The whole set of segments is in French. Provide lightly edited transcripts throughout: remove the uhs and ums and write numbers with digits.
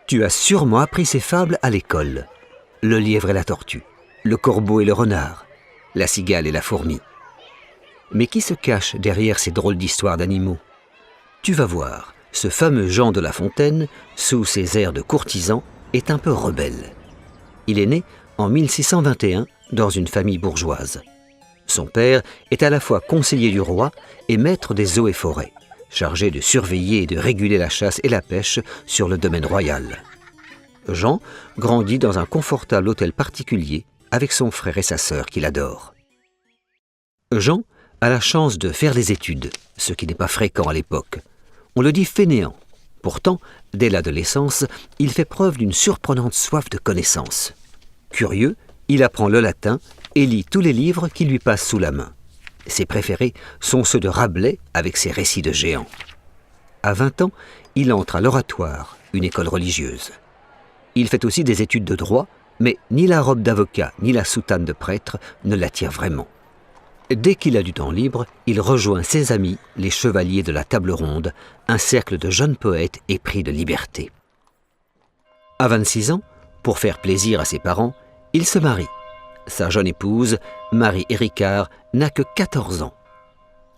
Tu as sûrement appris ces fables à l'école. Le lièvre et la tortue, le corbeau et le renard, la cigale et la fourmi. Mais qui se cache derrière ces drôles d'histoires d'animaux? Tu vas voir, ce fameux Jean de La Fontaine, sous ses airs de courtisan, est un peu rebelle. Il est né en 1621 dans une famille bourgeoise. Son père est à la fois conseiller du roi et maître des eaux et forêts, chargé de surveiller et de réguler la chasse et la pêche sur le domaine royal. Jean grandit dans un confortable hôtel particulier avec son frère et sa sœur qu'il adore. Jean a la chance de faire des études, ce qui n'est pas fréquent à l'époque. On le dit fainéant. Pourtant, dès l'adolescence, il fait preuve d'une surprenante soif de connaissances. Curieux, il apprend le latin et lit tous les livres qui lui passent sous la main. Ses préférés sont ceux de Rabelais avec ses récits de géants. À 20 ans, il entre à l'Oratoire, une école religieuse. Il fait aussi des études de droit, mais ni la robe d'avocat ni la soutane de prêtre ne l'attirent vraiment. Dès qu'il a du temps libre, il rejoint ses amis, les chevaliers de la Table Ronde, un cercle de jeunes poètes épris de liberté. À 26 ans, pour faire plaisir à ses parents, il se marie. Sa jeune épouse, Marie Héricard, n'a que 14 ans.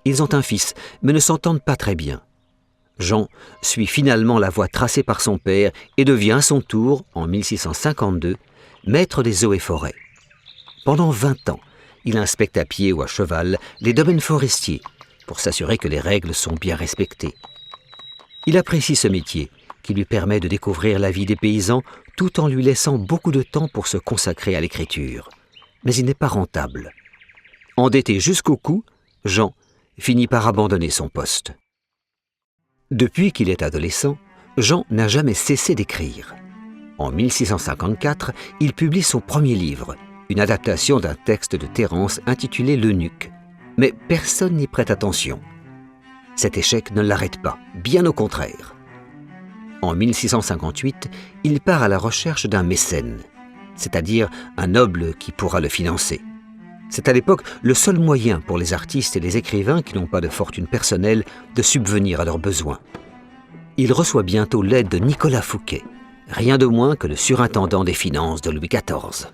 Ils ont un fils, mais ne s'entendent pas très bien. Jean suit finalement la voie tracée par son père et devient à son tour, en 1652, maître des eaux et forêts. Pendant 20 ans, il inspecte à pied ou à cheval les domaines forestiers pour s'assurer que les règles sont bien respectées. Il apprécie ce métier qui lui permet de découvrir la vie des paysans tout en lui laissant beaucoup de temps pour se consacrer à l'écriture. Mais il n'est pas rentable. Endetté jusqu'au cou, Jean finit par abandonner son poste. Depuis qu'il est adolescent, Jean n'a jamais cessé d'écrire. En 1654, il publie son premier livre, une adaptation d'un texte de Terence intitulé L'Eunuque. Mais personne n'y prête attention. Cet échec ne l'arrête pas, bien au contraire. En 1658, il part à la recherche d'un mécène, c'est-à-dire un noble qui pourra le financer. C'est à l'époque le seul moyen pour les artistes et les écrivains qui n'ont pas de fortune personnelle de subvenir à leurs besoins. Il reçoit bientôt l'aide de Nicolas Fouquet, rien de moins que le surintendant des finances de Louis XIV.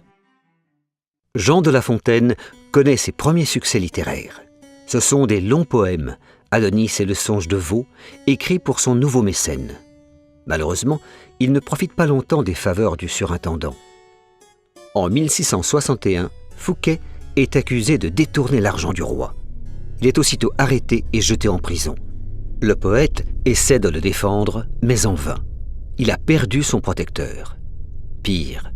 Jean de La Fontaine connaît ses premiers succès littéraires. Ce sont des longs poèmes, Adonis et le songe de veau, écrits pour son nouveau mécène. Malheureusement, il ne profite pas longtemps des faveurs du surintendant. En 1661, Fouquet est accusé de détourner l'argent du roi. Il est aussitôt arrêté et jeté en prison. Le poète essaie de le défendre, mais en vain. Il a perdu son protecteur. Pire,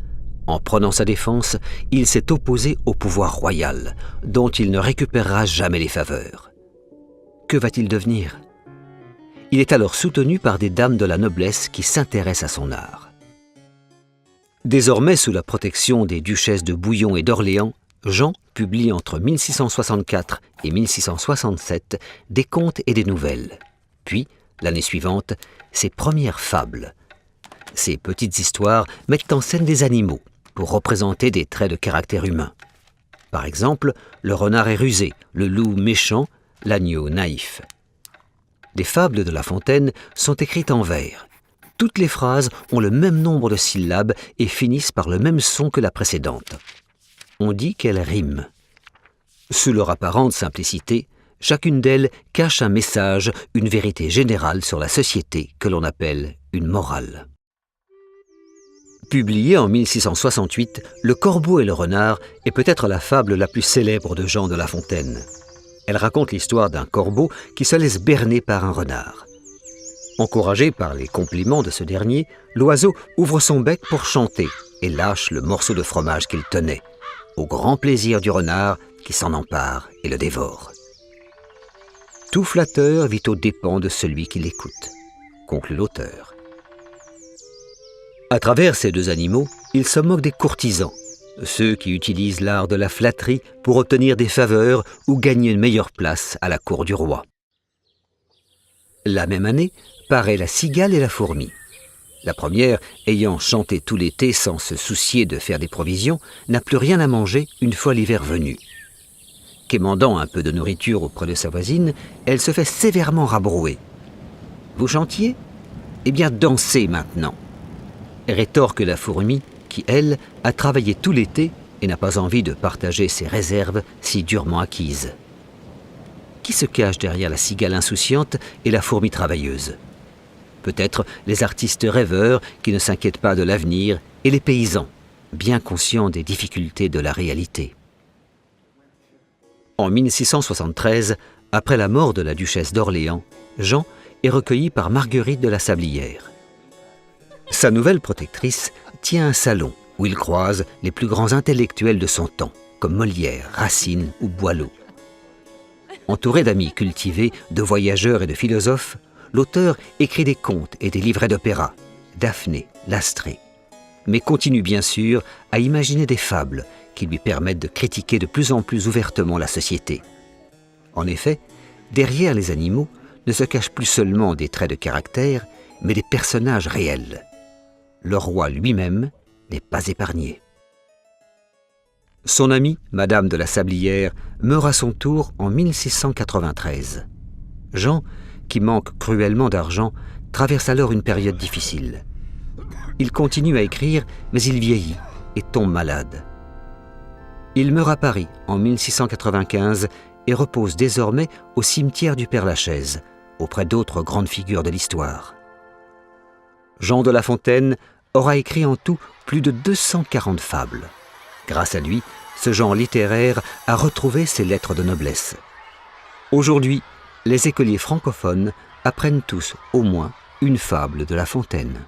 en prenant sa défense, il s'est opposé au pouvoir royal, dont il ne récupérera jamais les faveurs. Que va-t-il devenir ? Il est alors soutenu par des dames de la noblesse qui s'intéressent à son art. Désormais sous la protection des duchesses de Bouillon et d'Orléans, Jean publie entre 1664 et 1667 des contes et des nouvelles. Puis, l'année suivante, ses premières fables. Ces petites histoires mettent en scène des animaux pour représenter des traits de caractère humain. Par exemple, le renard est rusé, le loup méchant, l'agneau naïf. Les fables de La Fontaine sont écrites en vers. Toutes les phrases ont le même nombre de syllabes et finissent par le même son que la précédente. On dit qu'elles riment. Sous leur apparente simplicité, chacune d'elles cache un message, une vérité générale sur la société que l'on appelle une morale. Publiée en 1668, Le corbeau et le renard est peut-être la fable la plus célèbre de Jean de La Fontaine. Elle raconte l'histoire d'un corbeau qui se laisse berner par un renard. Encouragé par les compliments de ce dernier, l'oiseau ouvre son bec pour chanter et lâche le morceau de fromage qu'il tenait, au grand plaisir du renard qui s'en empare et le dévore. Tout flatteur vit aux dépens de celui qui l'écoute, conclut l'auteur. À travers ces deux animaux, il se moque des courtisans, ceux qui utilisent l'art de la flatterie pour obtenir des faveurs ou gagner une meilleure place à la cour du roi. La même année, paraît La cigale et la fourmi. La première, ayant chanté tout l'été sans se soucier de faire des provisions, n'a plus rien à manger une fois l'hiver venu. Quémandant un peu de nourriture auprès de sa voisine, elle se fait sévèrement rabrouer. « Vous chantiez ? Eh bien, dansez maintenant !» Rétorque la fourmi qui, elle, a travaillé tout l'été et n'a pas envie de partager ses réserves si durement acquises. Qui se cache derrière la cigale insouciante et la fourmi travailleuse? Peut-être les artistes rêveurs qui ne s'inquiètent pas de l'avenir et les paysans, bien conscients des difficultés de la réalité. En 1673, après la mort de la duchesse d'Orléans, Jean est recueilli par Marguerite de la Sablière. Sa nouvelle protectrice tient un salon où il croise les plus grands intellectuels de son temps, comme Molière, Racine ou Boileau. Entouré d'amis cultivés, de voyageurs et de philosophes, l'auteur écrit des contes et des livrets d'opéra, Daphné, l'Astrée, mais continue bien sûr à imaginer des fables qui lui permettent de critiquer de plus en plus ouvertement la société. En effet, derrière les animaux ne se cachent plus seulement des traits de caractère, mais des personnages réels. Le roi lui-même n'est pas épargné. Son amie, Madame de la Sablière, meurt à son tour en 1693. Jean, qui manque cruellement d'argent, traverse alors une période difficile. Il continue à écrire, mais il vieillit et tombe malade. Il meurt à Paris en 1695 et repose désormais au cimetière du Père-Lachaise, auprès d'autres grandes figures de l'histoire. Jean de La Fontaine aura écrit en tout plus de 240 fables. Grâce à lui, ce genre littéraire a retrouvé ses lettres de noblesse. Aujourd'hui, les écoliers francophones apprennent tous au moins une fable de La Fontaine.